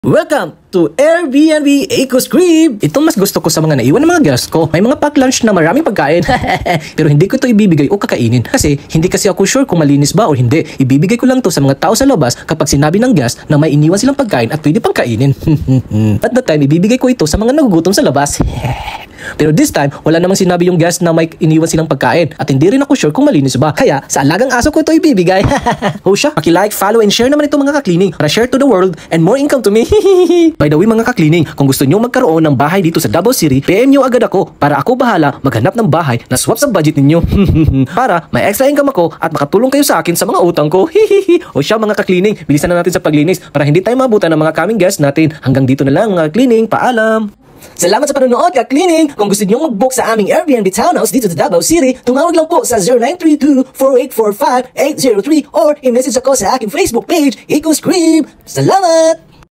Welcome to Airbnb EcoScript! Itong mas gusto ko sa mga naiwan ng mga guests ko. May mga pack lunch na maraming pagkain. Pero hindi ko ito ibibigay o kakainin. Kasi hindi kasi ako sure kung malinis ba o hindi. Ibibigay ko lang to sa mga tao sa labas kapag sinabi ng guest na may iniwan silang pagkain at pwede pang kainin. At that time, ibibigay ko ito sa mga nagugutom sa labas. Pero this time, wala namang sinabi yung guest na may iniwan silang pagkain at hindi rin ako sure kung malinis ba. Kaya sa alagang aso ko ito ibibigay. O siya, paki-like, follow, and share naman ito mga ka-cleaning para share to the world and more income to me. By the way mga ka-cleaning, kung gusto nyo magkaroon ng bahay dito sa Davao City, PM nyo agad ako para ako bahala maghanap ng bahay na swap sa budget ninyo. Para may extra income ako at makatulong kayo sa akin sa mga utang ko. O siya mga ka-cleaning, bilisan na natin sa paglinis para hindi tayo mabutan ng mga coming guests natin. Hanggang dito na lang mga cleaning, paalam! Salamat sa panonood ka-cleaning! Kung gusto niyo mag-book sa aming Airbnb townhouse dito sa Davao City, tumawag lang po sa 0932-4845-803 or i-message ako sa aking Facebook page, EcoScript! Salamat!